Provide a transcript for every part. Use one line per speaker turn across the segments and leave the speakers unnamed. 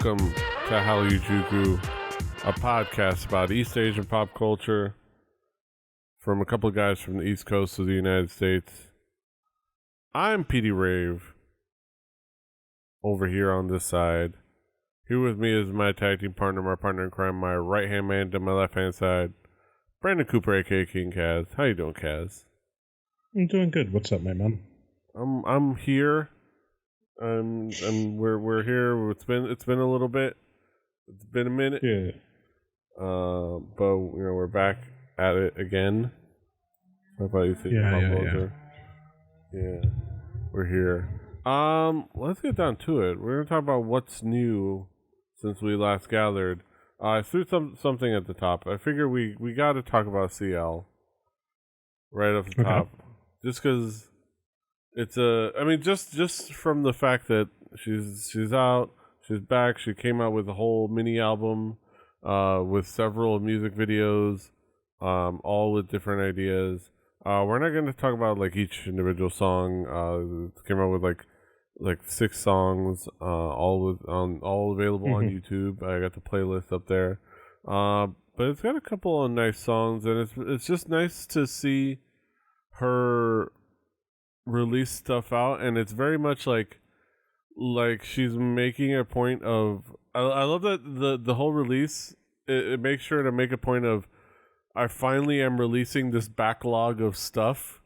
Welcome to Hallyujuku, a podcast about East Asian pop culture from a couple of guys from the East Coast of the United States. I'm Petey Rave, over here on this side. Here with me is my tag team partner, my partner in crime, my right-hand man to my left-hand side, Brandon Cooper, aka King Kaz. How you doing, Kaz?
I'm doing good. What's up, my man?
I'm here. We're here. It's been a little bit. It's been a minute.
Yeah.
But we're back at it again. How about you? Yeah. We're here. Let's get down to it. We're gonna talk about what's new since we last gathered. I threw something at the top. I figure we got to talk about CL right off the top, just because. It's just from the fact that she's out, she's back. She came out with a whole mini album, with several music videos, all with different ideas. We're not going to talk about like each individual song. Came out with like 6 songs, all available on YouTube. I got the playlist up there, but it's got a couple of nice songs, and it's just nice to see her release stuff out, and it's very much like she's making a point of I love that the whole release it makes sure to make a point of I finally am releasing this backlog of stuff,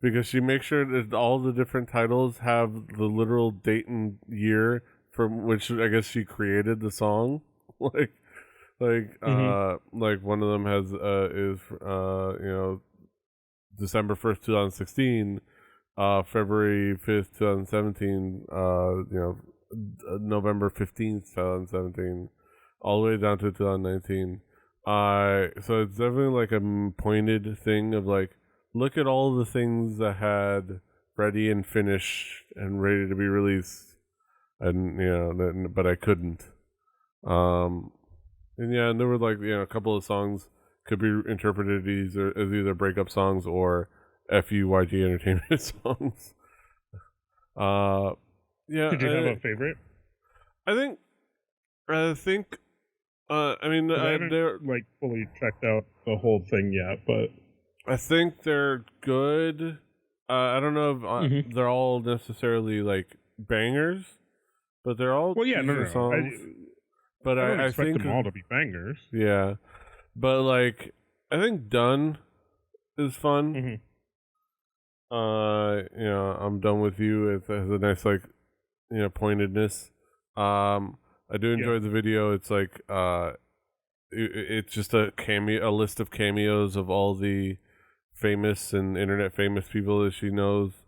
because she makes sure that all the different titles have the literal date and year from which I guess she created the song. like one of them has is December 1st 2016, February 5th, 2017, November 15th, 2017, all the way down to 2019. So it's definitely like a pointed thing of like, look at all the things that had ready and finished and ready to be released, and but I couldn't. And there were like a couple of songs could be interpreted as either breakup songs or FUYG Entertainment songs.
Did you have a favorite?
I think I
haven't like fully checked out the whole thing yet, but
I think they're good. I don't know if they're all necessarily like bangers, but they're all songs.
I don't expect them all to be bangers.
Yeah, but like I think Done is fun.
Mm-hmm.
I'm done with you. It has a nice pointedness. I do enjoy the video. It's like it's just a list of cameos of all the famous and internet famous people that she knows,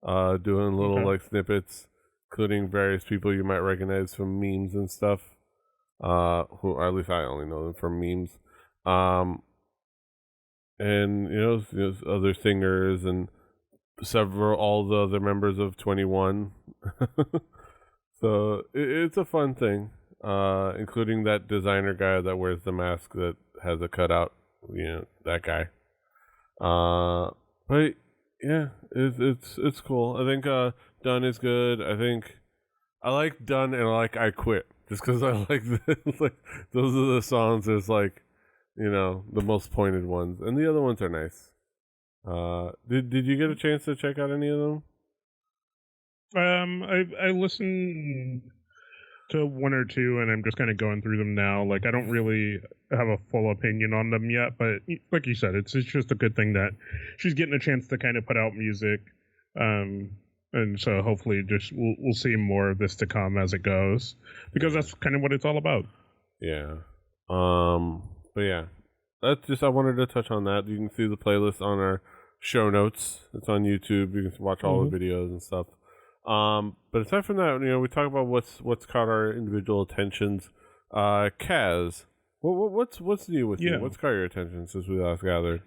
doing little snippets, including various people you might recognize from memes and stuff. Who at least I only know them from memes. And other singers and all the other members of 21. So it's a fun thing, including that designer guy that wears the mask that has a cutout, that guy. But yeah, it's cool. I think Done is good. I think I like Done and I like I Quit, just because I like those are the songs that's the most pointed ones, and the other ones are nice. Did you get a chance to check out any of them?
I listened to one or two, and I'm just kind of going through them now. Like, I don't really have a full opinion on them yet, but like you said, it's just a good thing that she's getting a chance to kind of put out music. And so hopefully we'll see more of this to come as it goes, because that's kind of what it's all about.
Yeah. But yeah, that's just, I wanted to touch on that. You can see the playlist on our show notes. It's on YouTube. You can watch all the videos and stuff. But aside from that, we talk about what's caught our individual attentions. Kaz, what's new with you? What's caught your attention since we last gathered?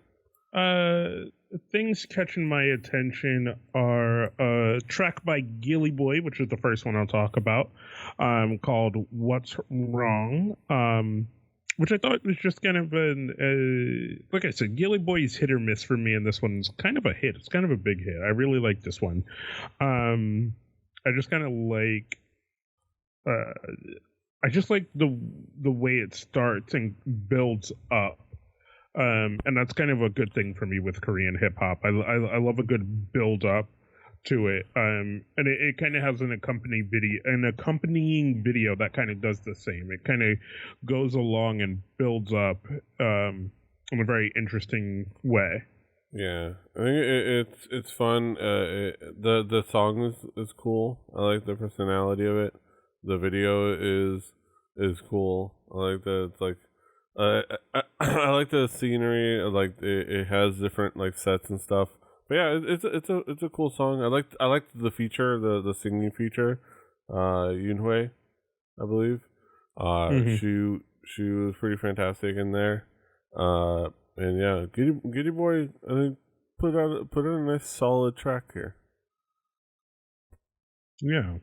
Things catching my attention are a track by Giriboy, which is the first one I'll talk about, called "What's Wrong," which I thought was just kind of like I said, Giriboy's hit or miss for me, and this one's kind of a hit. It's kind of a big hit. I really like this one. I just kind of like I just like the way it starts and builds up. And that's kind of a good thing for me with Korean hip hop. I love a good build up to it. And it kind of has an accompanying video that kind of does the same. It kind of goes along and builds up in a very interesting way.
Yeah, I think it's fun. The song is cool. I like the personality of it. The video is cool. I like that. It's like I like the scenery. Like it has different like sets and stuff. But yeah, it's a cool song. I like the feature, the singing feature. Yunhui, I believe.
Hmm.
She was pretty fantastic in there. And yeah, Giriboy, I think put out a nice solid track here.
Yeah.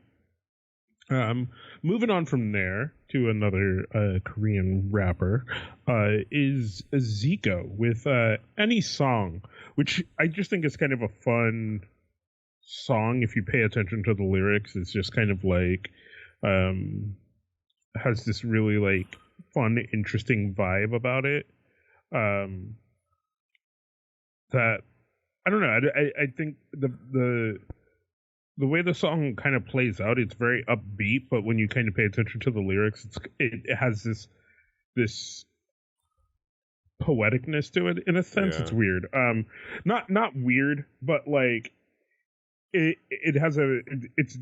Um, Moving on from there to another Korean rapper is Zico with Any Song, which I just think is kind of a fun song if you pay attention to the lyrics. It's just kind of like um, has this really like fun, interesting vibe about it. Um, that I don't know. I think the way the song kind of plays out, it's very upbeat, but when you kind of pay attention to the lyrics, it has this poeticness to it. In a sense,
Yeah,
it's weird. Not weird, but like it has its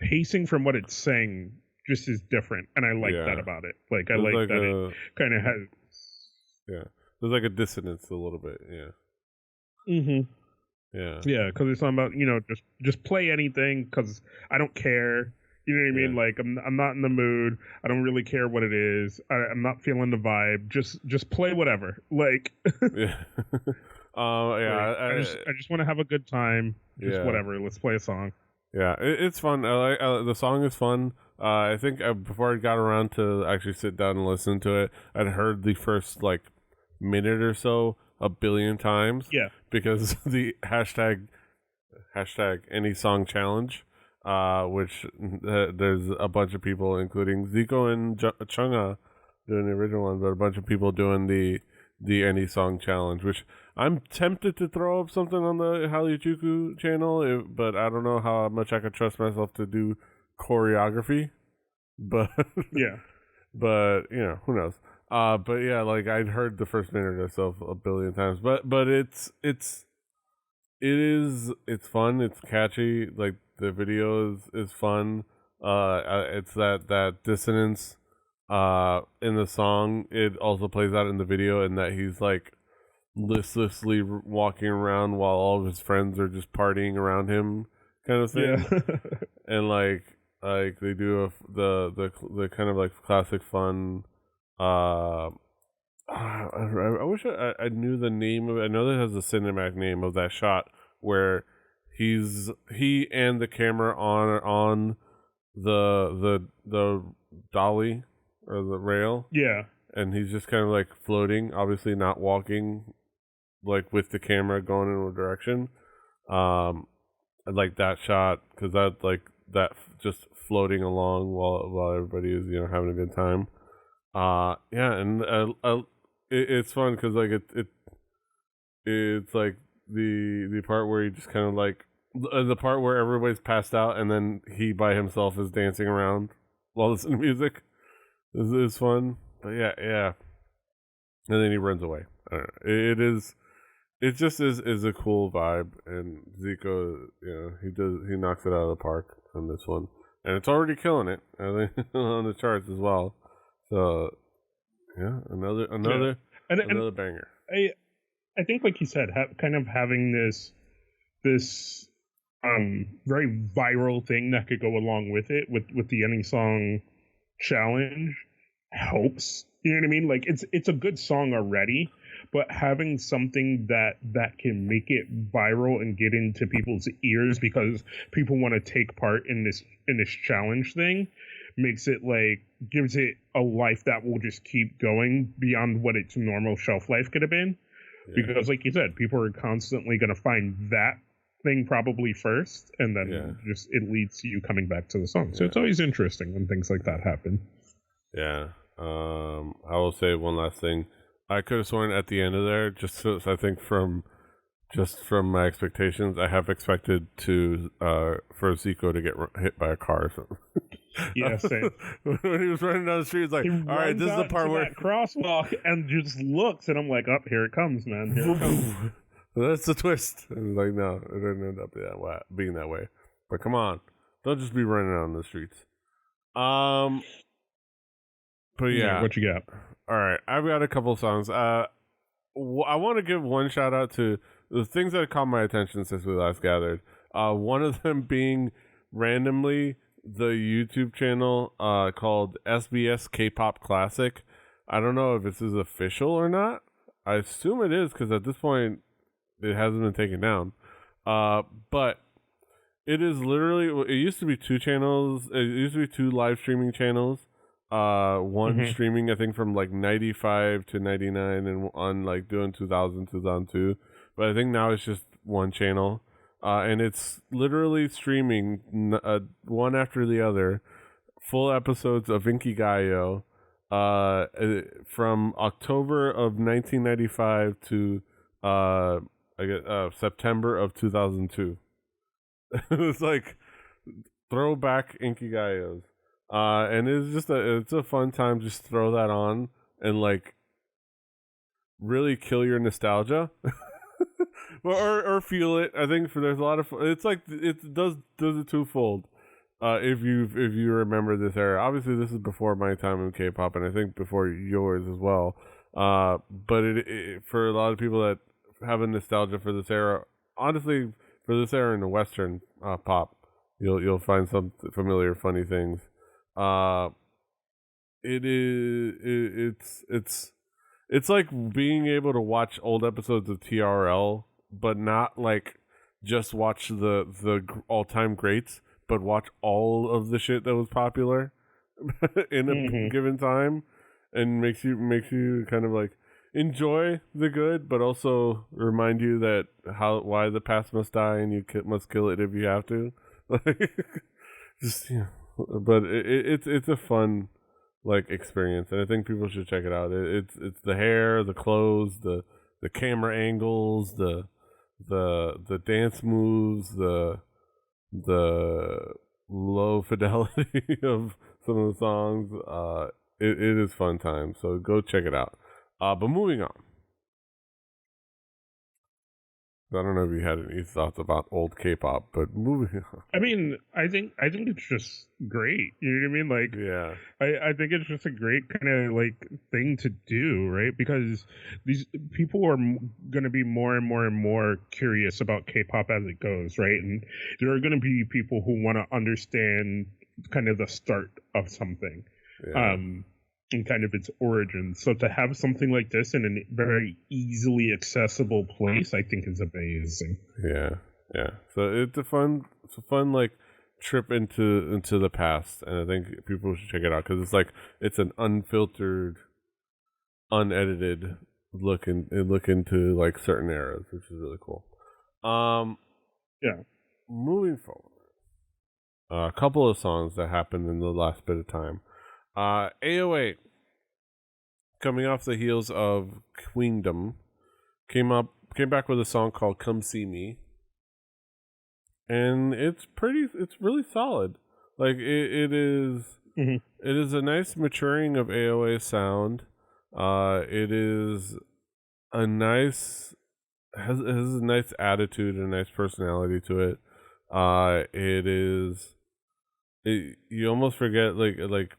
pacing from what it's saying just is different, and I like that
yeah.
about it. Like I
There's
like
like
that it
a
kind of has.
yeah. There's like a dissonance a little bit. Yeah,
Hmm.
yeah,
Yeah, because it's not about just play anything because I don't care. You know what I mean?
yeah,
Like I'm not in the mood. I don't really care what it is. I'm not feeling the vibe. Just play whatever. Like
yeah. Yeah,
like I just want to have a good time. Just
yeah,
whatever. Let's play a song.
yeah. It's fun. I like the song is fun. I think before I got around to actually sit down and listen to it, I'd heard the first like minute or so a billion times
Yeah.
because the hashtag any song challenge, which there's a bunch of people, including Zico and Chunga, doing the original one, but a bunch of people doing the any song challenge, which I'm tempted to throw up something on the Hallyujuku channel, but I don't know how much I could trust myself to do choreography. But
Yeah.
but who knows. But yeah, like I'd heard the first minute or so a billion times, but it's fun, it's catchy, like the video is fun. It's that dissonance in the song. It also plays out in the video in that he's like listlessly walking around while all of his friends are just partying around him, kind of
Yeah.
thing. And like they do the kind of like classic fun. I wish I knew the name of it. I know that it has a cinematic name of that shot where he and the camera on the dolly or the rail,
Yeah.
and he's just kind of like floating, obviously not walking, like with the camera going in a direction. I like that shot because that just floating along while everybody is having a good time. Yeah, and it's fun because like it's like the part where he just kind of like the part where everybody's passed out and then he by himself is dancing around while listening to music is fun. But yeah, and then he runs away. I don't know. It just is a cool vibe, and Zico, he knocks it out of the park on this one, and it's already killing it. I think on the charts as well. So yeah,
Yeah. And
another banger.
I think like you said, kind of having this very viral thing that could go along with it with the Any Song challenge helps. You know what I mean? Like it's a good song already, but having something that can make it viral and get into people's ears because people want to take part in this challenge thing makes it like gives it a life that will just keep going beyond what its normal shelf life could have been.
Yeah,
Because like you said, people are constantly going to find that thing probably first, and then just it leads to you coming back to the song. So it's always interesting when things like that happen.
Yeah. I will say one last thing. I could have sworn at the end of there, I think from my expectations, I have expected for Zico to get hit by a car or something.
Yeah, same.
When he was running down the street, he's like, all right, this is the part where...
that crosswalk and just looks, and I'm like, oh, here it comes, man. Here it comes.
That's the twist. And like, no, it didn't end up being that way. But come on. Don't just be running out on the streets. But yeah.
What you got?
All right. I've got a couple songs. I want to give one shout out to the things that caught my attention since we last gathered. One of them being randomly the YouTube channel called SBS K-Pop Classic. I don't know if this is official or not. I assume it is because at this point it hasn't been taken down. But it is literally, it used to be two channels. It used to be two live streaming channels. One streaming, I think, from like 95 to 99 and on like doing 2000, 2002. But I think now it's just one channel. And it's literally streaming one after the other full episodes of Inkigayo from October of 1995 to September of 2002. It's like throwback Inkigayos. And it's a fun time. Just throw that on and like really kill your nostalgia. or feel it. I think there's a lot of it's like it does it twofold. If you remember this era, obviously this is before my time in K-pop, and I think before yours as well. But it for a lot of people that have a nostalgia for this era, honestly, for this era in the Western pop, you'll find some familiar, funny things. It's like being able to watch old episodes of TRL, but not like just watch the all-time greats, but watch all of the shit that was popular in a given time, and makes you kind of like enjoy the good, but also remind you that why the past must die and you must kill it if you have to. Just but it's a fun like experience, and I think people should check it out. It's the hair, the clothes, the camera angles, the dance moves, the low fidelity of some of the songs. It is fun time, so go check it out. But moving on. I don't know if you had any thoughts about old K-pop, but moving on.
I mean, I think it's just great. You know what I mean? Like,
yeah,
I think it's just a great kind of like thing to do, right? Because these people are going to be more and more and more curious about K-pop as it goes, right? And there are going to be people who want to understand kind of the start of something.
Yeah.
And kind of its origin. So to have something like this in a very easily accessible place, I think is amazing.
Yeah. So it's a fun like trip into the past, and I think people should check it out because it's an unfiltered, unedited look into like certain eras, which is really cool.
Yeah.
Moving forward, a couple of songs that happened in the last bit of time. AOA, coming off the heels of Queendom, came back with a song called "Come See Me," and it's really solid. Like it is a nice maturing of AOA's sound. It is has a nice attitude and a nice personality to it. You almost forget like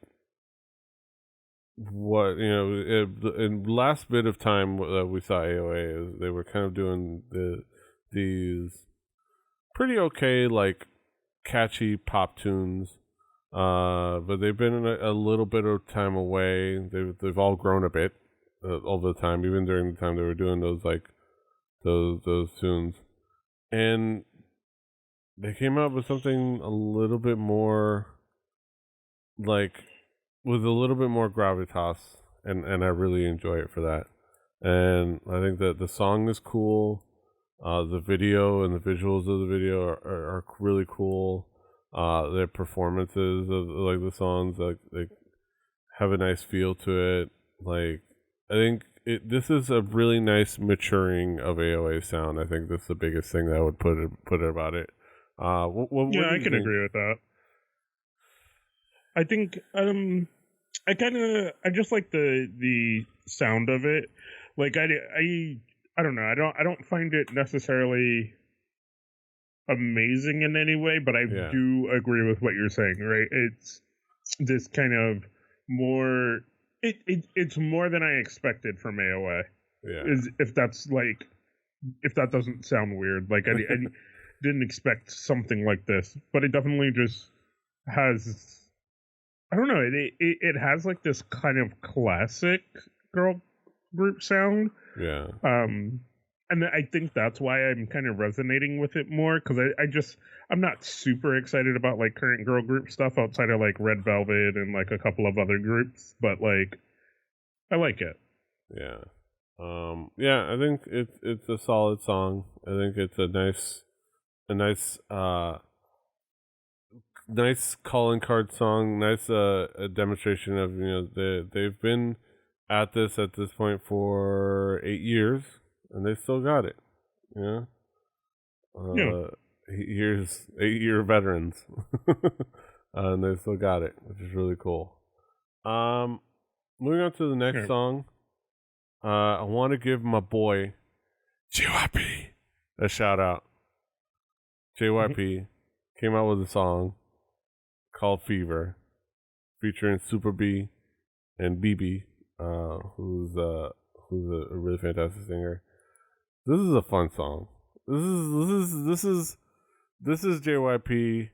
what in last bit of time that we saw AOA is they were kind of doing these pretty okay like catchy pop tunes, but they've been in a little bit of time away. They've all grown a bit over the time, even during the time they were doing those like those tunes, and they came out with something a little bit more like with a little bit more gravitas, and I really enjoy it for that. And I think that the song is cool. The video and the visuals of the video are really cool. Their performances of like the songs like have a nice feel to it. Like I think this is a really nice maturing of AOA sound. I think that's the biggest thing that I would put about it. What
Yeah,
do
I
you
can
think?
agree with that. I think I just like the sound of it. Like I don't know. I don't find it necessarily amazing in any way, but I
Yeah,
do agree with what you're saying, right? It's this kind of more it's more than I expected from AOA.
yeah,
Is if that doesn't sound weird. Like I didn't expect something like this, but it definitely just has I don't know. It has like this kind of classic girl group sound.
yeah.
Um, and I think that's why I'm kind of resonating with it more because I'm not super excited about like current girl group stuff outside of like Red Velvet and like a couple of other groups, but like I like it.
Yeah. Yeah, I think it's a solid song. I think it's a nice calling card song, nice a demonstration of, they've been at this point for 8 years and they still got it. Yeah.
Yeah.
Uh here's 8-year veterans. And they still got it, which is really cool. Um Moving on to the next
Yeah.
song. I want to give my boy JYP a shout out. JYP came out with a song called Fever, featuring Super B and BB, who's a really fantastic singer. This is a fun song. This is JYP.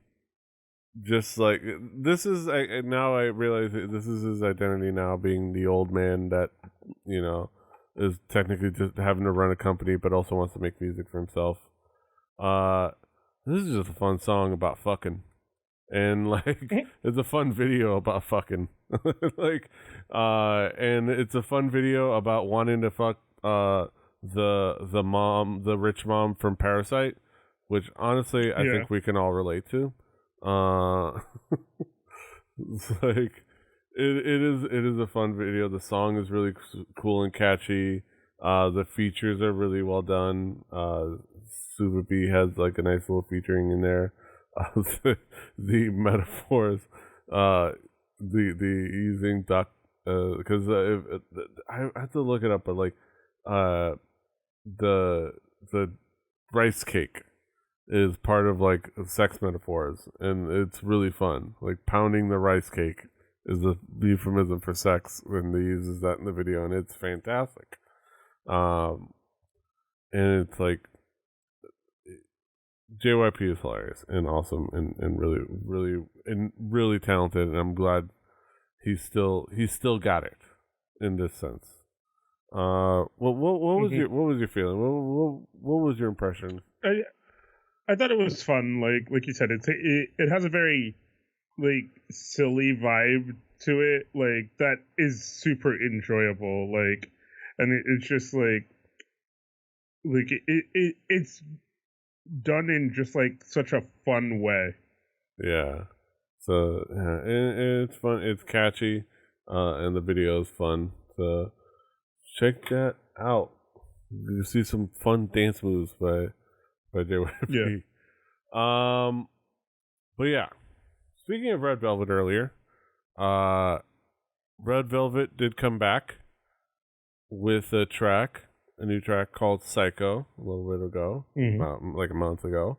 Just like this is now I realize that this is his identity now, being the old man that is technically just having to run a company, but also wants to make music for himself. This is just a fun song about fucking, and like it's a fun video about fucking, like, and it's a fun video about wanting to fuck the rich mom from Parasite, which honestly I
Yeah.
think we can all relate to. It's like it is a fun video. The song is really cool and catchy. The features are really well done. Suva B has like a nice little featuring in there. The metaphors, the using duck, because I have to look it up, but like, the rice cake is part of like sex metaphors, and it's really fun. Like pounding the rice cake is a euphemism for sex when they uses that in the video, and it's fantastic. Um, and it's like JYP is hilarious and awesome and really talented, and I'm glad he's still got it in this sense. What was your feeling? What was your impression?
I thought it was fun. Like you said, it has a very like silly vibe to it. Like that is super enjoyable. Like, and it's just like it's done in just like such a fun way.
Yeah. So yeah, and it's fun. It's catchy, and the video is fun. So check that out. You see some fun dance moves by
Yeah.
JYP. But yeah. Speaking of Red Velvet earlier, Red Velvet did come back with a new track called Psycho, a little bit ago, about like a month ago.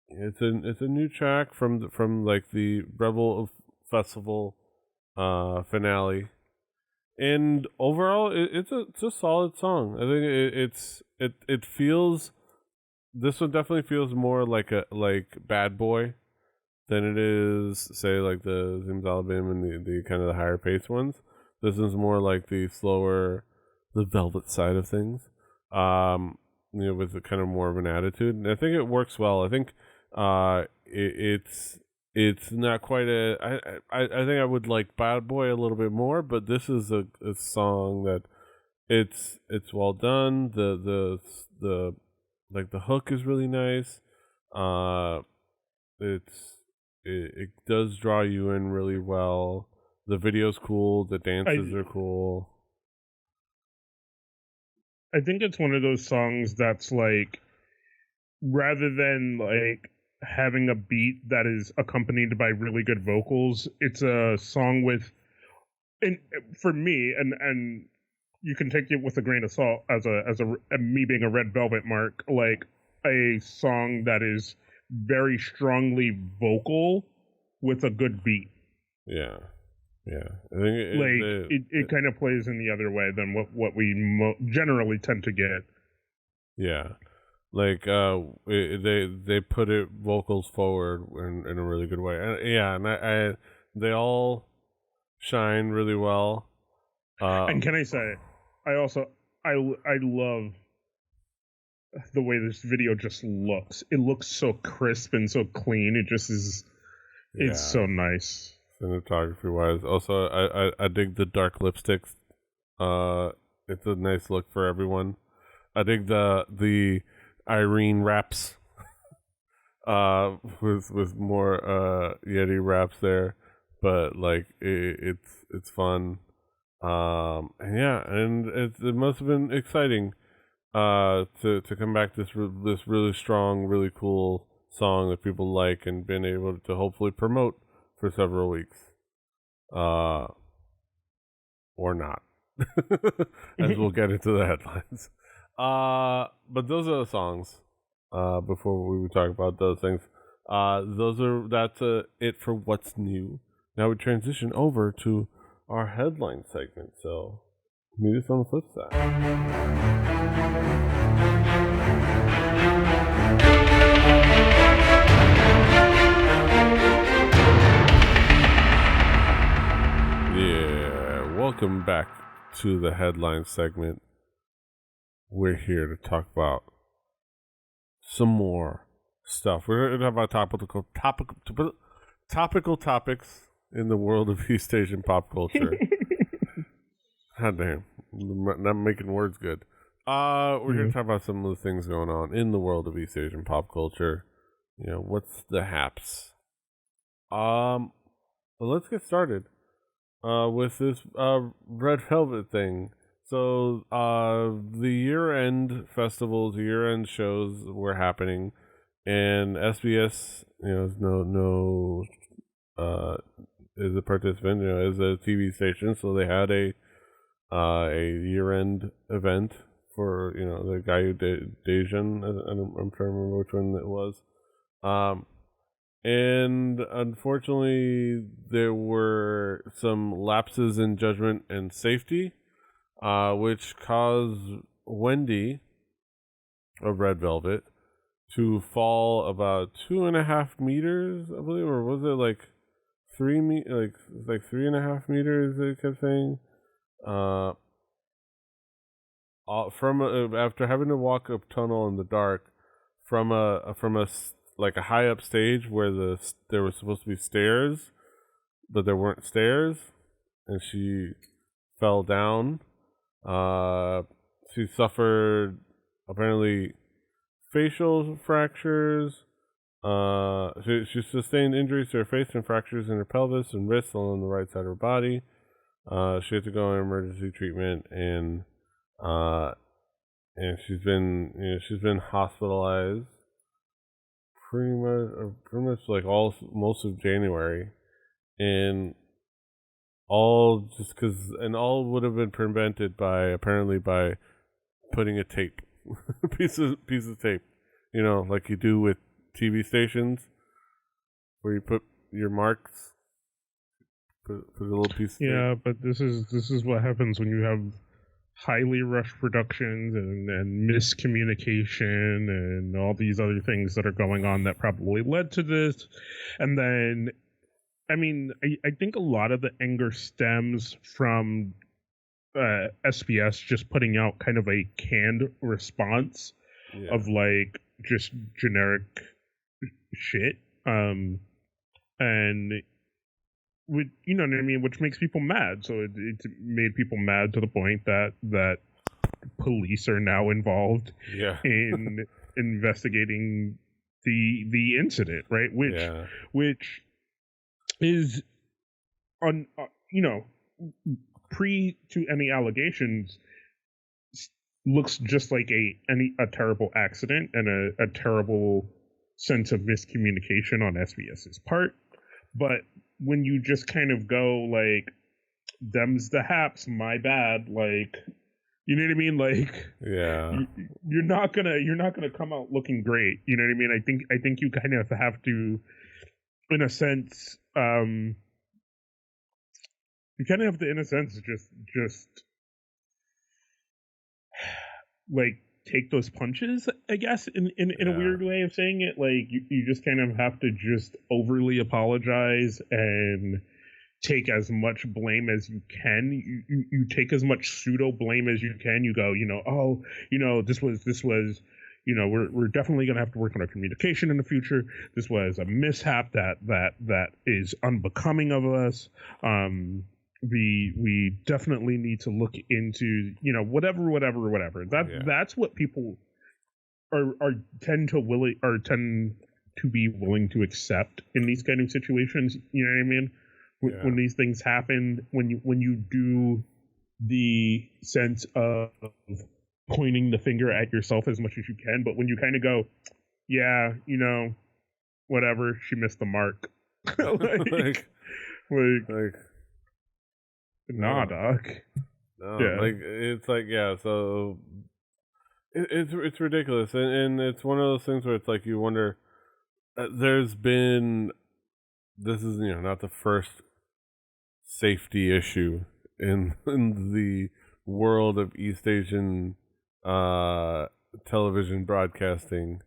It's a new track from like the Rebel Festival finale, and overall it's a solid song. I think it feels, this one definitely feels more like Bad Boy than it is, say, like the Zimzalabim and the kind of the higher paced ones. This is more like the slower, the Velvet side of things. With a kind of more of an attitude, and I think it works well. I think it's not quite I think I would like Bad Boy a little bit more, but this is a song that it's well done. The like the hook is really nice. Uh, it does draw you in really well. The video's cool. The dances are cool.
I think it's one of those songs that's like, rather than like having a beat that is accompanied by really good vocals, it's a song with, and for me, and you can take it with a grain of salt as me being a Red Velvet mark, like a song that is very strongly vocal with a good beat.
Yeah, yeah. I think
it kind of plays in the other way than what we generally tend to get.
Yeah, like they put it vocals forward in a really good way. And I they all shine really well.
And can I say, I also I love the way this video just looks. It looks so crisp and so clean. It just is.
Yeah.
It's so nice.
Cinematography wise, also I dig the dark lipsticks. It's a nice look for everyone. I dig the Irene raps. With more Yeti raps there, but like it's fun. And yeah, and it must have been exciting. To come back this really strong, really cool song that people like and been able to hopefully promote for several weeks. Or not. As we'll get into the headlines. But those are the songs. Before we talk about those things. That's it for what's new. Now we transition over to our headline segment. So meet us on the flip side. Yeah, welcome back to the headline segment. We're here to talk about some more stuff. We're going to talk about topical topics in the world of East Asian pop culture. God damn, not making words good. We're going to talk about some of the things going on in the world of East Asian pop culture. You know, what's the haps? But let's get started with this Red Velvet thing. So the year-end festivals, year-end shows were happening, and SBS, is is a participant, is a TV station, so they had a year-end event for the guy who did Dejan. I'm trying to remember which one it was. And unfortunately, there were some lapses in judgment and safety, which caused Wendy of Red Velvet to fall about 2.5 meters, I believe, or was it like 3.5 meters? They kept saying, after having to walk a tunnel in the dark from a high up stage where there was supposed to be stairs, but there weren't stairs, and she fell down. She suffered apparently facial fractures. She sustained injuries to her face and fractures in her pelvis and wrists along the right side of her body. She had to go on emergency treatment, and she's been hospitalized pretty much like most of January, and all would have been prevented by putting a piece of tape, like you do with TV stations, where you put your marks, put a little piece of tape.
Yeah, but this is what happens when you have highly rushed productions and miscommunication and all these other things that are going on that probably led to this. And then, I mean, I think a lot of the anger stems from SBS just putting out kind of a canned response of like just generic shit. And with, you know what I mean, which makes people mad. So it made people mad to the point that police are now involved
Yeah.
in investigating the incident, right? Which is on pre to any allegations looks just like a terrible accident and a terrible sense of miscommunication on SBS's part. But when you just kind of go like, "Them's the haps, my bad," like, you know what I mean? Like,
yeah,
you're not gonna come out looking great. You know what I mean? I think you kind of have to, in a sense, just like take those punches, I guess, in a weird way of saying it. Like you just kind of have to just overly apologize and take as much blame as you can. You take as much pseudo blame as you can. You go, this was, we're definitely going to have to work on our communication in the future. This was a mishap that is unbecoming of us. We definitely need to look into, whatever. That's what people tend to be willing to accept in these kind of situations. You know what I mean? When these things happen, when you do the sense of pointing the finger at yourself as much as you can, but when you kind of go, whatever, she missed the mark. like, nah, doc.
No, it's like, so it's ridiculous, and it's one of those things where it's like you wonder. There's been, this is not the first safety issue in the world of East Asian television broadcasting.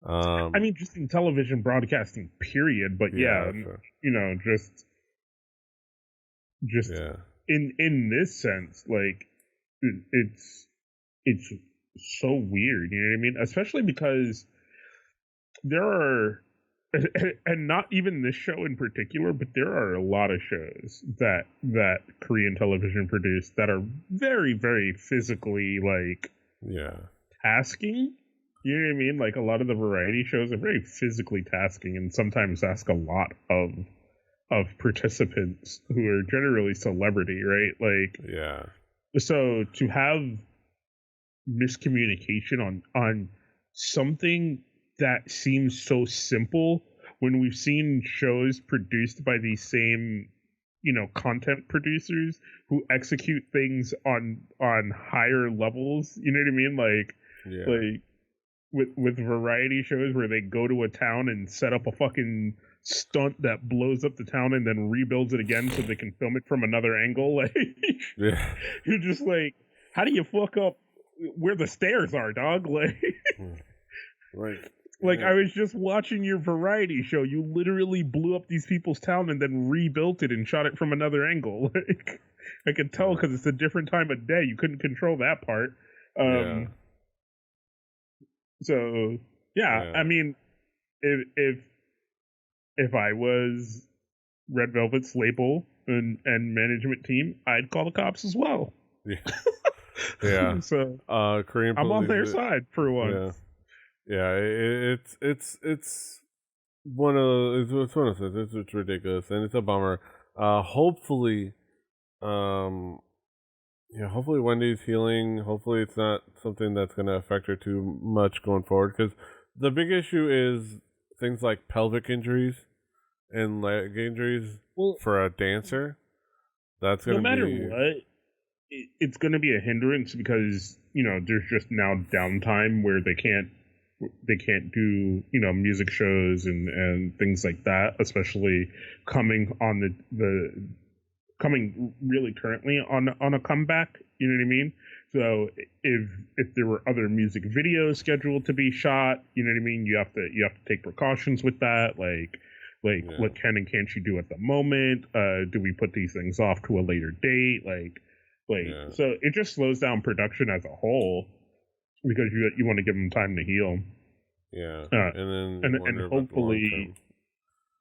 I mean, just in television broadcasting, period. But sure. Just in this sense, like it's so weird. You know what I mean? Especially because there are, and not even this show in particular, but there are a lot of shows that Korean television produced that are very, very physically tasking. You know what I mean? Like a lot of the variety shows are very physically tasking and sometimes ask a lot of participants who are generally celebrity, right? So to have miscommunication on something that seems so simple, when we've seen shows produced by these same content producers who execute things on higher levels, you know what I mean? Like with variety shows where they go to a town and set up a fucking stunt that blows up the town and then rebuilds it again so they can film it from another angle. Like you're just like, how do you fuck up where the stairs are, dog? Like I was just watching your variety show. You literally blew up these people's town and then rebuilt it and shot it from another angle. Like I could tell because it's a different time of day. You couldn't control that part. So I mean, if I was Red Velvet's label and management team, I'd call the cops as well.
Yeah.
So
Korean
I'm on their side for once.
Yeah, it's one of those. It's ridiculous and it's a bummer. Hopefully, hopefully Wendy's healing. Hopefully it's not something that's going to affect her too much going forward. Because the big issue is things like pelvic injuries and leg injuries for a dancer. That's going to be,
no matter what, it's going to be a hindrance because there's just now downtime where they can't do music shows and things like that, especially coming on coming really currently on a comeback. You know what I mean? So if there were other music videos scheduled to be shot, you know what I mean, you have to take precautions with that. What can and can't you do at the moment? Do we put these things off to a later date? So it just slows down production as a whole because you want to give them time to heal.
Yeah,
and hopefully,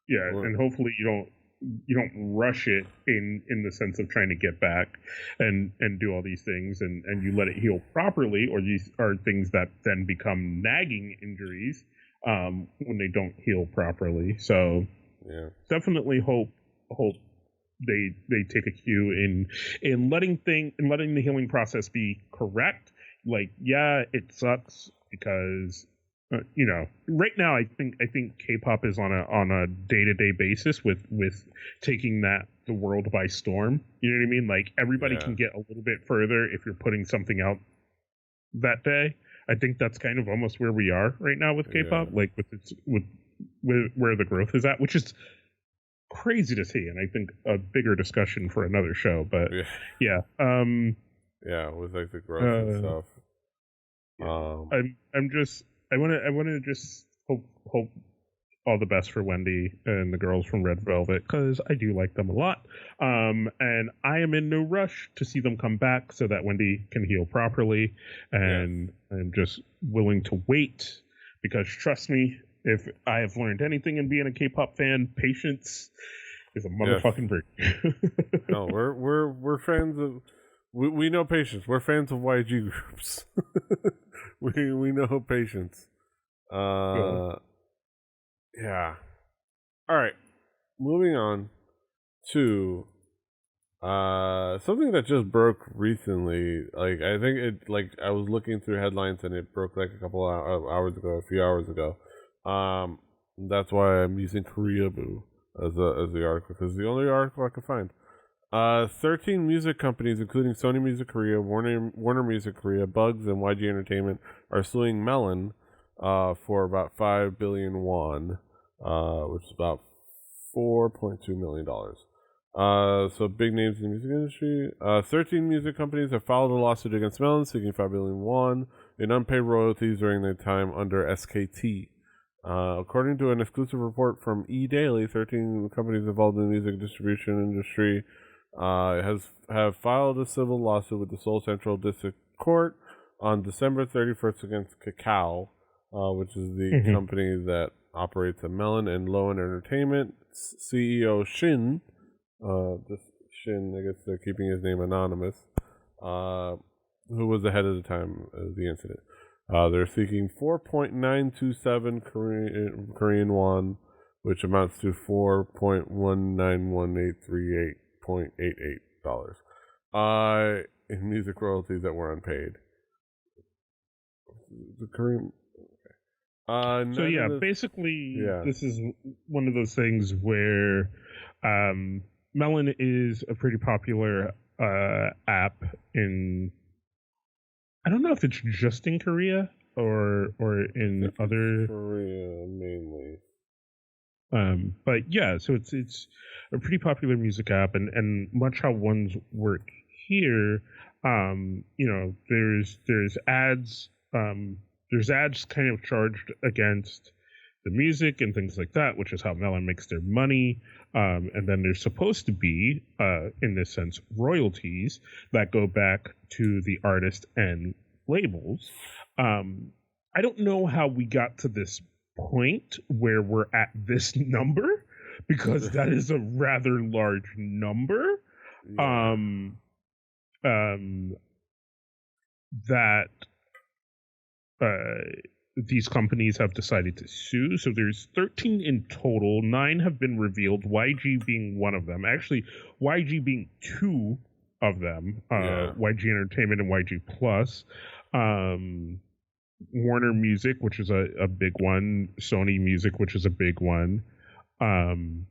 and hopefully you don't rush it in the sense of trying to get back and do all these things, and you let it heal properly, or these are things that then become nagging injuries when they don't heal properly. So
Yeah.
definitely hope they take a cue in letting the healing process be correct. Like, yeah, it sucks because right now I think K-pop is on a day-to-day basis with taking the world by storm. You know what I mean? Like, everybody
Yeah.
can get a little bit further if you're putting something out that day. I think that's kind of almost where we are right now with K-pop, like with where the growth is at, which is crazy to see, and I think a bigger discussion for another show. But
Yeah.
yeah,
Yeah, with like the growth and stuff.
I want to just hope all the best for Wendy and the girls from Red Velvet, because I do like them a lot. And I am in no rush to see them come back so that Wendy can heal properly, and I'm just willing to wait, because trust me, if I have learned anything in being a K-pop fan, patience is a motherfucking virtue.
No, we're fans of. We know patience. We're fans of YG groups. we know patience. Yeah. All right. Moving on to something that just broke recently. Like, I think it, like, I was looking through headlines and it broke like a couple of hours ago, a few hours ago. That's why I'm using Koreaboo as the article, because the only article I could find. 13 music companies, including Sony Music Korea, Warner Music Korea, Bugs, and YG Entertainment, are suing MelOn for about 5 billion won, which is about $4.2 million. So big names in the music industry. 13 music companies have filed a lawsuit against MelOn seeking 5 billion won in unpaid royalties during their time under SKT. According to an exclusive report from eDaily, 13 companies involved in the music distribution industry have filed a civil lawsuit with the Seoul Central District Court on December 31st against Kakao, which is the company that operates at MelOn and LOAN Entertainment. CEO Shin, just Shin, I guess they're keeping his name anonymous, who was the head at the time of the incident. They're seeking 4.927 Korean won, which amounts to $4.1918838.88 in music royalties that were unpaid. The Korean.
So yeah, basically, this is one of those things where MelOn is a pretty popular app in. I don't know if it's just in Korea or in other
Korea mainly.
But yeah, so it's a pretty popular music app, and much how ones work here, there's ads, there's ads kind of charged against the music and things like that, which is how MelOn makes their money. And then there's supposed to be, in this sense, royalties that go back to the artist and labels. I don't know how we got to this point where we're at this number, because that is a rather large number. That these companies have decided to sue. So there's 13 in total. 9 have been revealed, YG being one of them. Actually, YG being 2 of them, YG Entertainment and YG Plus. Warner Music, which is a big one. Sony Music, which is a big one. And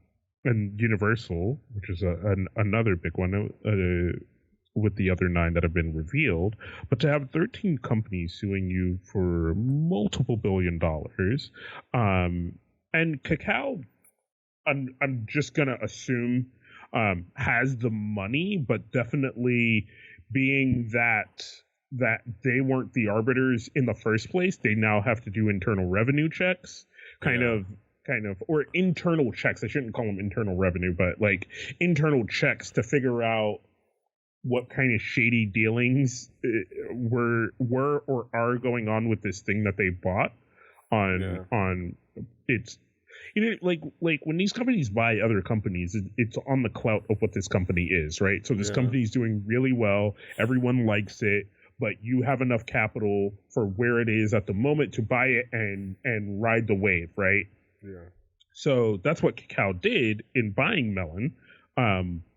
Universal, which is another big one, with the other 9 that have been revealed. But to have 13 companies suing you for multiple $billion, and Kakao, I'm just gonna assume has the money, but definitely being that they weren't the arbiters in the first place, they now have to do internal revenue checks, kind of, or internal checks. I shouldn't call them internal revenue, but like internal checks to figure out what kind of shady dealings were or are going on with this thing that they bought on like when these companies buy other companies, it's on the clout of what this company is, right? So this company is doing really well, everyone likes it, but you have enough capital for where it is at the moment to buy it and ride the wave, right?
Yeah.
So that's what Kakao did in buying Melon.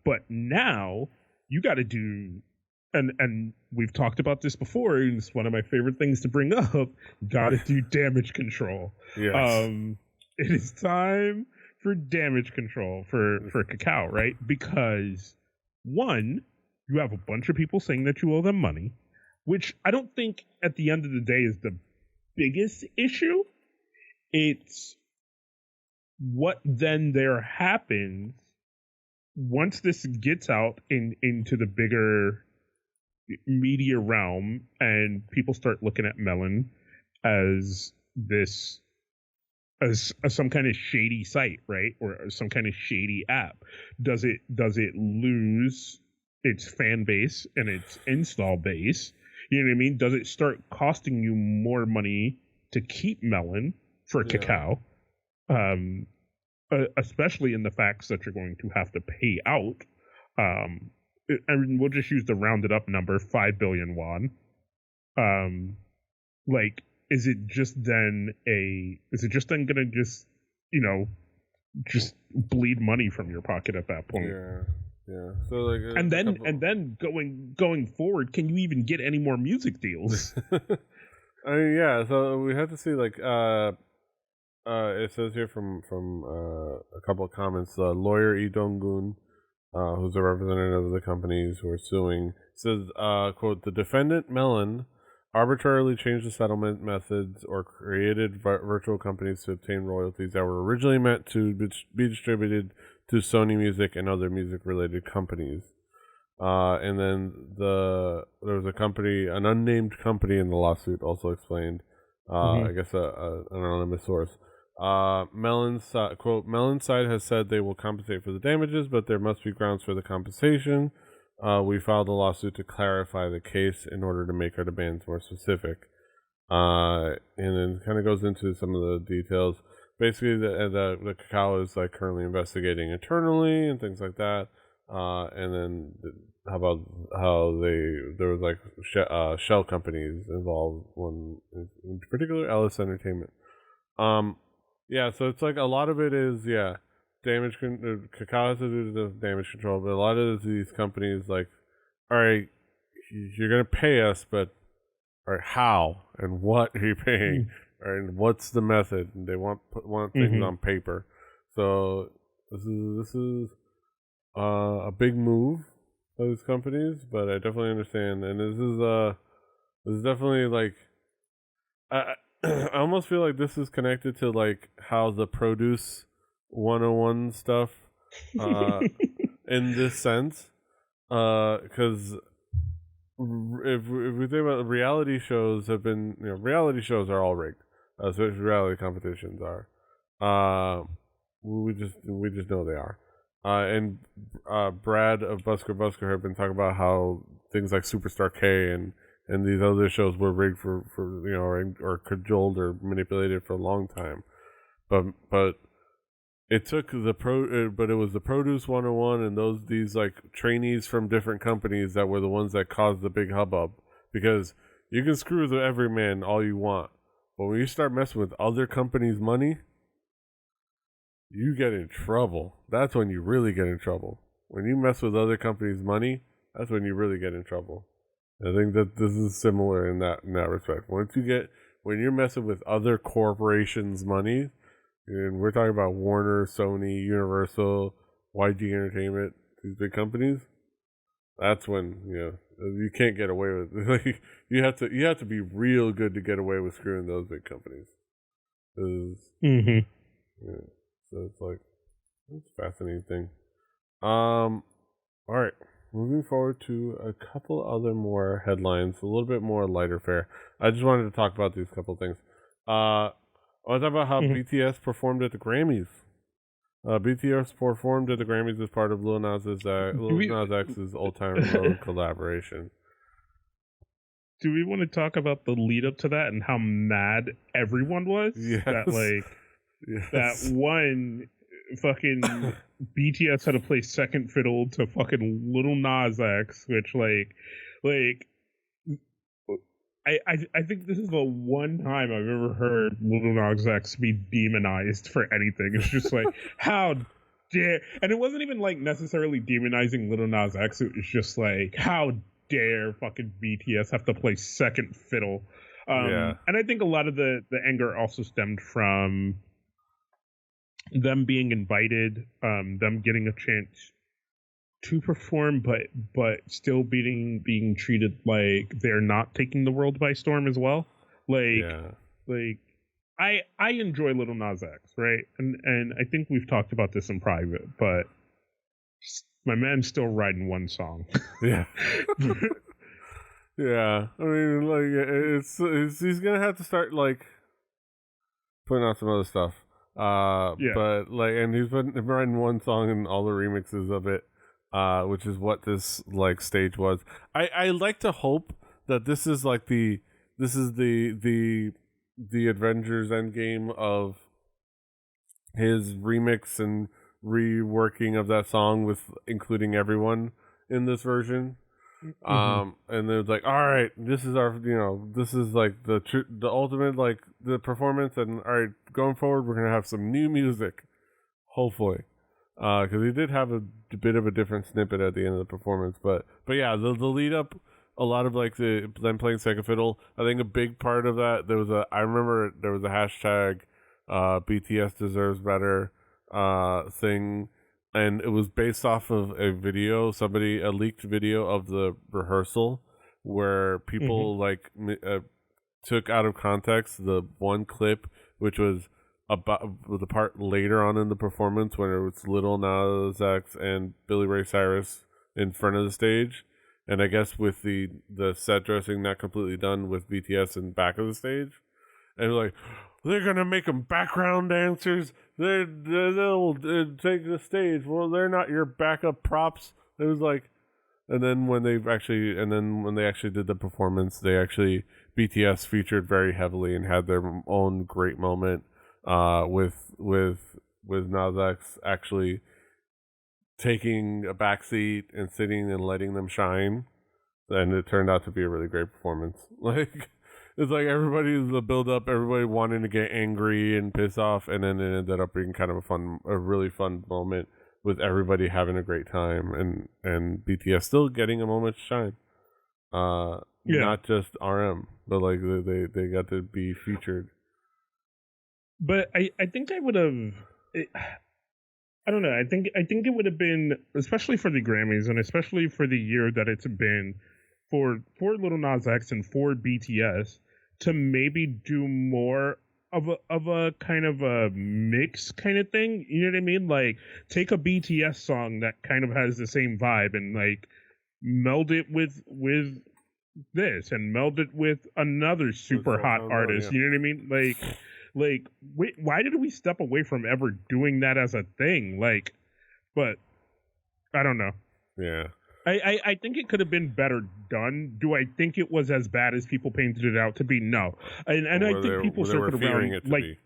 But now you got to do, and we've talked about this before, and it's one of my favorite things to bring up. Got to do damage control.
Yes.
It is time for damage control for Kakao, right? Because one, you have a bunch of people saying that you owe them money, which I don't think at the end of the day is the biggest issue. It's what then there happens once this gets out into the bigger media realm and people start looking at Melon as this as some kind of shady site, right? Or some kind of shady app. Does it lose its fan base and its install base? You know what I mean? Does it start costing you more money to keep Melon for Kakao? Especially in the facts that you're going to have to pay out. I mean, we'll just use the rounded up number, 5 billion won. Like, is it just then gonna just, just bleed money from your pocket at that point?
Yeah. So like,
and then going forward, can you even get any more music deals?
I mean, yeah. So we have to see, like, it says here from a couple of comments. Lawyer Lee Dong-gun, who's a representative of the companies who are suing, says, quote, the defendant Melon arbitrarily changed the settlement methods or created virtual companies to obtain royalties that were originally meant to be distributed to Sony Music and other music-related companies. And then there was a company, an unnamed company in the lawsuit also explained, I guess an anonymous source. Melon's side has said they will compensate for the damages, but there must be grounds for the compensation. We filed a lawsuit to clarify the case in order to make our demands more specific. And then kind of goes into some of the details. Basically, the Kakao is like currently investigating internally and things like that. And then how there was like shell companies involved, one in particular, Ellis Entertainment. Yeah, so it's like a lot of it is damage. Kakao has to do the damage control, but a lot of these companies like, all right, you're gonna pay us, but all right, how and what are you paying? And what's the method? And they want things on paper. So this is a big move by these companies, but I definitely understand. And this is definitely like I almost feel like this is connected to like how the Produce 101 stuff in this sense, because if we think about it, reality shows have been, reality shows are all rigged, especially reality competitions are. We just know they are. And Brad of Busker have been talking about how things like Superstar K and these other shows were rigged for or cajoled or manipulated for a long time, but it took but it was the Produce 101 and these like trainees from different companies that were the ones that caused the big hubbub, because you can screw the everyman all you want, but when you start messing with other companies' money, you get in trouble. That's when you really get in trouble. When you mess with other companies' money, that's when you really get in trouble. I think that this is similar in that respect. When you're messing with other corporations' money, and we're talking about Warner, Sony, Universal, YG Entertainment, these big companies, that's when you can't get away with it. Like you have to be real good to get away with screwing those big companies. So it's like it's a fascinating thing. All right. Moving forward to a couple other more headlines, a little bit more lighter fare. I just wanted to talk about these couple things. I want to talk about how BTS performed at the Grammys. BTS performed at the Grammys as part of Lil Nas X's Old Town Road collaboration.
Do we want to talk about the lead up to that and how mad everyone was?
Yes.
That like that
Yes.
one fucking BTS had to play second fiddle to fucking Little Nas X, which like I think this is the one time I've ever heard Little Nas X be demonized for anything. It's just like, how dare, and it wasn't even like necessarily demonizing Little Nas X. It was just like, how dare fucking BTS have to play second fiddle.
Yeah.
And I think a lot of the anger also stemmed from them being invited, them getting a chance to perform, but still being treated like they're not taking the world by storm as well.
Yeah.
Like I enjoy Little Nas X, right? And I think we've talked about this in private, but my man's still writing one song.
Yeah. Yeah. I mean, like, it's he's gonna have to start like putting out some other stuff.
Yeah.
But like, and he's been writing one song and all the remixes of it, which is what this like stage was. I like to hope that this is like the Avengers Endgame of his remix and reworking of that song with including everyone in this version. And it's like, all right, this is our, this is like the ultimate, like the performance, and all right, going forward, we're gonna have some new music, hopefully, because he did have a bit of a different snippet at the end of the performance, but yeah, the lead up, a lot of like them playing second fiddle. I think a big part of that, I remember there was a hashtag, BTS deserves better, thing. And it was based off of a leaked video of the rehearsal where people took out of context the one clip, which was about the part later on in the performance when it was Lil Nas X and Billy Ray Cyrus in front of the stage. And I guess with the set dressing not completely done with BTS in back of the stage. And like, they're gonna make them background dancers. They'll take the stage. Well, they're not your backup props. It was like, and then when they actually did the performance, BTS featured very heavily and had their own great moment, with Nas X actually taking a backseat and sitting and letting them shine, and it turned out to be a really great performance. Like. It's like the build up, everybody wanting to get angry and piss off, and then it ended up being kind of a really fun moment with everybody having a great time, and BTS still getting a moment to shine. Not just RM, but like they got to be featured.
But I think I would have. I don't know. I think it would have been, especially for the Grammys, and especially for the year that it's been for Lil Nas X and for BTS, to maybe do more of a kind of a mix kind of thing. You know what I mean? Like, take a BTS song that kind of has the same vibe and like meld it with this and meld it with another super hot artist. Yeah. You know what I mean? Like, wait, why did we step away from ever doing that as a thing? Like, but I don't know.
Yeah.
I think it could have been better done. Do I think it was as bad as people painted it out to be? No. And I think people circled around like,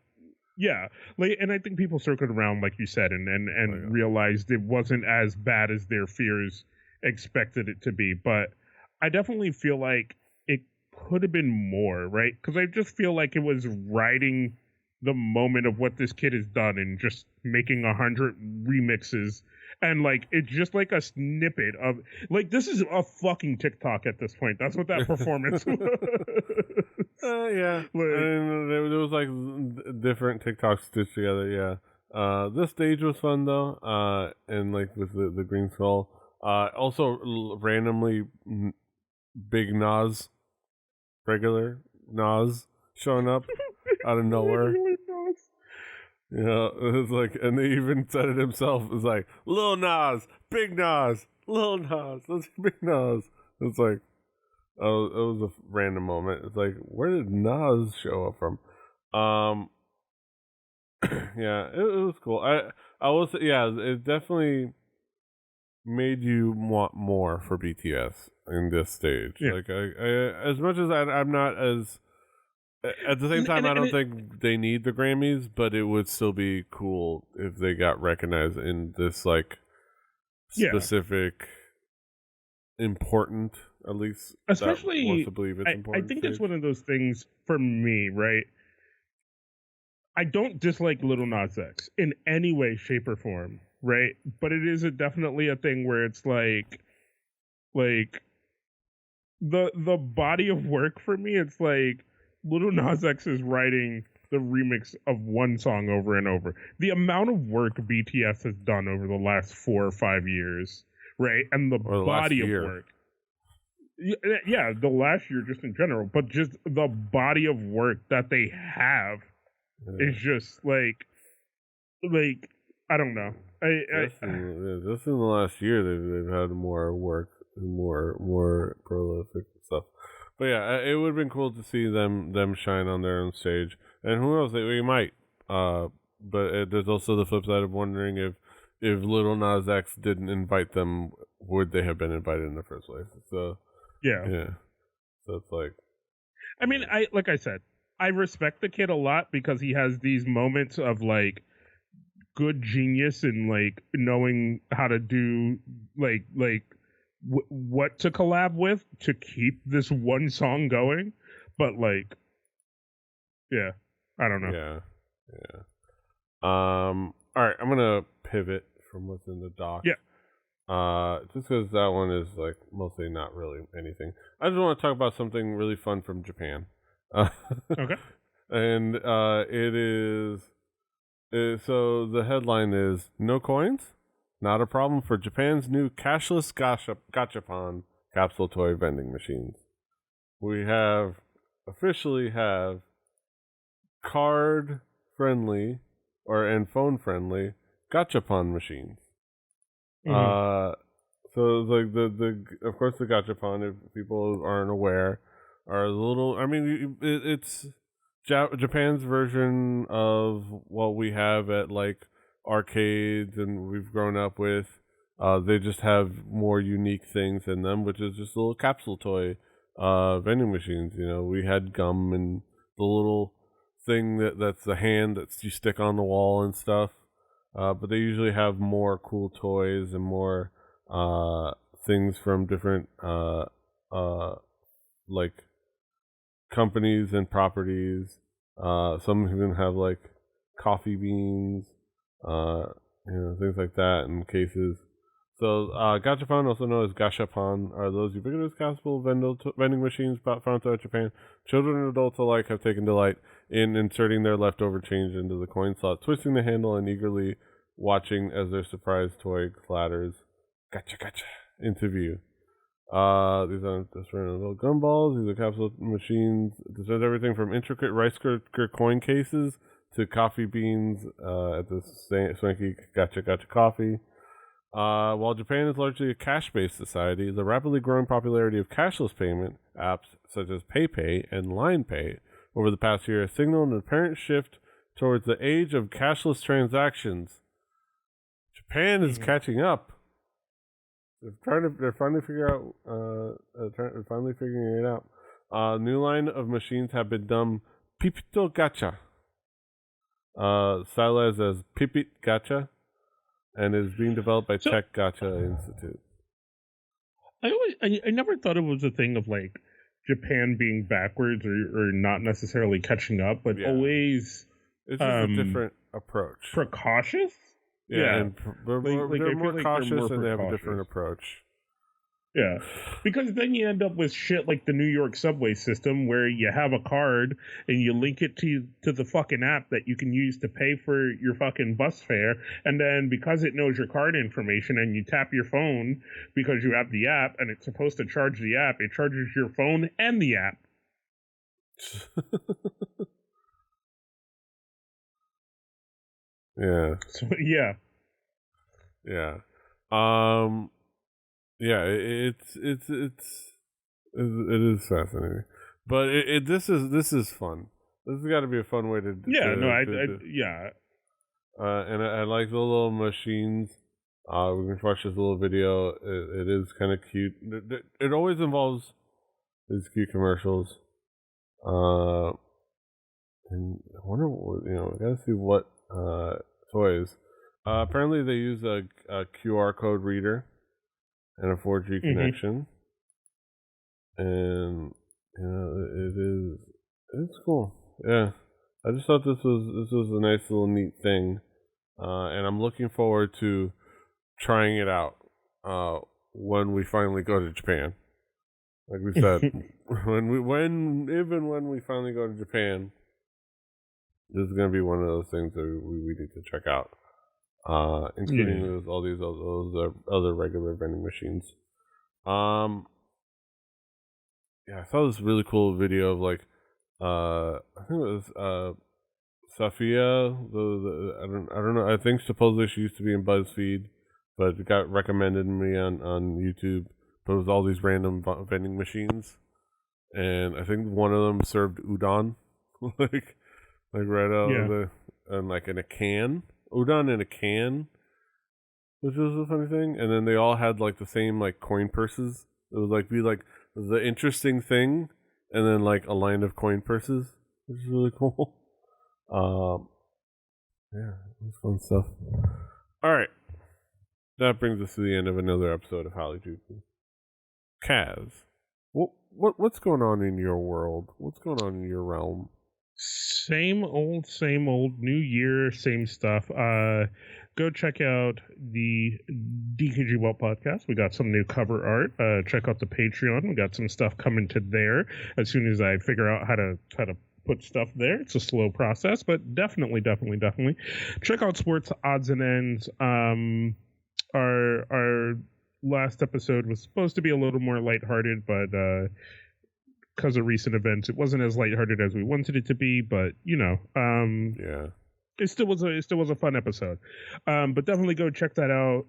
yeah, like, and I think people circled around like you said, and realized it wasn't as bad as their fears expected it to be. But I definitely feel like it could have been more, right? Because I just feel like it was riding the moment of what this kid has done and just making 100 remixes. And like, it's just like a snippet of like, this is a fucking TikTok at this point. That's what that performance was.
Yeah. And there was like different TikToks stitched together. Yeah. This stage was fun though. And like with the green skull. Also randomly big Nas, regular Nas showing up out of nowhere. You know, it was like, and he even said it himself. It was like, Lil Nas, Big Nas, Lil Nas, let's Big Nas. It's like, oh, it was a random moment. It's like, where did Nas show up from? Yeah, it was cool. I was, yeah, it definitely made you want more for BTS in this stage. Yeah. Like, I as much as I'm not as At the same time,
And-
I
and
don't
it-
think they need the Grammys, but it would still be cool if they got recognized in this like
Yeah.
specific, important, at least
Especially,
that wants to believe it's
I
important.
think it's one of those things for me, right? I don't dislike Little Nas X in any way, shape, or form, right? But it is definitely a thing where it's like the body of work for me. It's like Little Nas X is writing the remix of one song over and over. The amount of work BTS has done over the last 4 or 5 years, right? And the body of work. Yeah, the last year just in general, but just the body of work that they have is just like I don't know.
Just in the last year, they've had more work, more prolific stuff. But yeah, it would have been cool to see them shine on their own stage, and who knows, we might. But there's also the flip side of wondering if Little Nas X didn't invite them, would they have been invited in the first place? So yeah. So it's like,
I mean, like I said, I respect the kid a lot because he has these moments of like good genius and like knowing how to do what to collab with to keep this one song going. But like, yeah, I don't know.
Yeah. All right, I'm gonna pivot from what's in the doc.
Yeah.
Just because that one is like mostly not really anything. I just want to talk about something really fun from Japan.
Okay.
And it is. So the headline is "No coins, not a problem for Japan's new cashless gachapon capsule toy vending machines." We officially have card friendly and phone friendly gachapon machines. So like the of course the gachapon, if people aren't aware, are a little. I mean, it's Japan's version of what we have at like arcades and we've grown up with. They just have more unique things in them, which is just a little capsule toy vending machines. You know, we had gum and the little thing that's the hand that you stick on the wall and stuff. But they usually have more cool toys and more things from different like companies and properties. Some even have like coffee beans, things like that in cases. So gachapon, also known as gashapon, are those ubiquitous capsule vending machines found throughout Japan. Children and adults alike have taken delight in inserting their leftover change into the coin slot, twisting the handle, and eagerly watching as their surprise toy clatters gotcha into view. These aren't just random little gumballs. These are capsule machines. This does everything from intricate rice cooker coin cases to coffee beans at the swanky gotcha coffee. While Japan is largely a cash-based society, the rapidly growing popularity of cashless payment apps such as PayPay and Line Pay over the past year has signaled an apparent shift towards the age of cashless transactions. Japan is catching up. They're finally figuring it out. New line of machines have been dubbed Pipito Gacha, stylized as Pipit Gacha, and is being developed by Tech Gacha Institute.
I never thought it was a thing of like Japan being backwards or not necessarily catching up, but always
it's just a different approach.
Precautious?
Yeah, and they're more cautious and they have a different approach.
Yeah, because then you end up with shit like the New York subway system where you have a card and you link it to the fucking app that you can use to pay for your fucking bus fare. And then because it knows your card information and you tap your phone because you have the app and it's supposed to charge the app, it charges your phone and the app.
Yeah.
So, yeah.
Yeah. Yeah, it is fascinating, but this is fun. This has got to be a fun way to
yeah.
And I like the little machines. We can watch this little video. It is kind of cute. It always involves these cute commercials. we gotta see what toys. Apparently, they use a QR code reader and a 4G connection, and it's cool. Yeah, I just thought this was a nice little neat thing, and I'm looking forward to trying it out when we finally go to Japan. Like we said, when we finally go to Japan, this is gonna be one of those things that we need to check out, including all these other regular vending machines. Yeah, I saw this really cool video of like, I think it was Safia. I don't know. I think supposedly she used to be in BuzzFeed, but it got recommended to me on YouTube. But it was all these random vending machines, and I think one of them served udon, like right out of and like in a can, udon in a can, which was a funny thing. And then they all had like the same like coin purses. It was like the interesting thing, and then like a line of coin purses, which is really cool. Yeah, it was fun stuff. All right, that brings us to the end of another episode of Hallyujuku. Kaz, what's going on in your world? What's going on in your realm?
Same old, new year, same stuff. Go check out the DKG Welt podcast. We got some new cover art. Check out the Patreon. We got some stuff coming to there as soon as I figure out how to put stuff there. It's a slow process, but definitely check out Sports Odds and Ends. Our last episode was supposed to be a little more lighthearted, but because of recent events, it wasn't as lighthearted as we wanted it to be. But yeah, it still was a fun episode. But definitely go check that out.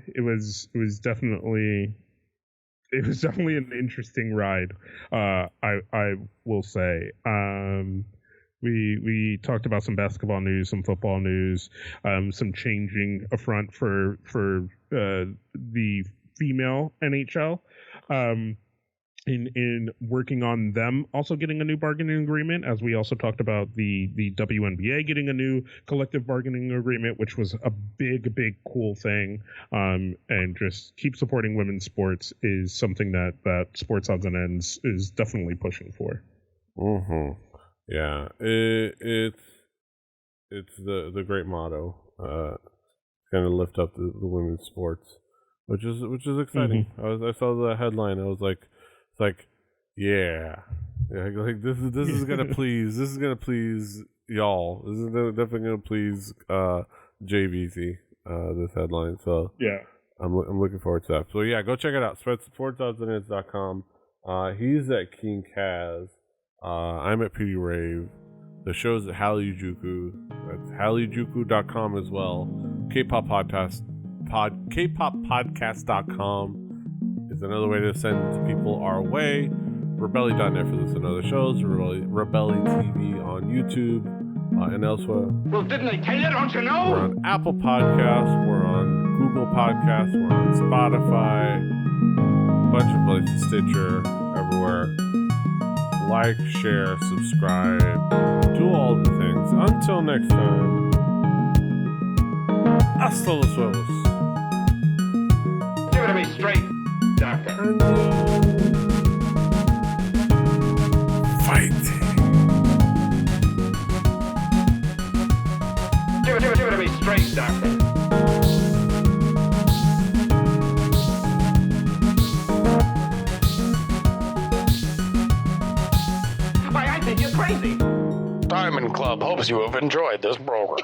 It was definitely an interesting ride. I will say. We talked about some basketball news, some football news, some changing a front for the female NHL, in working on them also getting a new bargaining agreement, as we also talked about the WNBA getting a new collective bargaining agreement, which was a big cool thing. And just keep supporting women's sports is something that Sports Odds and Ends is definitely pushing for.
Mm-hmm. Yeah, it's the great motto. Kind of lift up the women's sports, which is exciting. Mm-hmm. I saw the headline. I was like, it's like, yeah, like this is gonna please. This is gonna please y'all. This is definitely gonna please JVC. This headline. So
yeah,
I'm looking forward to that. So yeah, go check it out. Sportsoddsandends.com. He's at King Kaz. I'm at PD Rave. The show's at Hallyujuku. That's Hallyujuku.com as well. Kpoppodcast.com is another way to send people our way. Rebelly.net for this and other shows. Rebelly TV on YouTube and elsewhere.
Well, didn't I tell you? Don't you know?
We're on Apple Podcasts. We're on Google Podcasts. We're on Spotify. A bunch of places. Stitcher. Everywhere. Like, share, subscribe, do all the things. Until next time, hasta los huevos.
Give it to me straight, Doctor.
Fighting.
Give it to me straight, Doctor. You're crazy.
Diamond Club hopes you have enjoyed this program.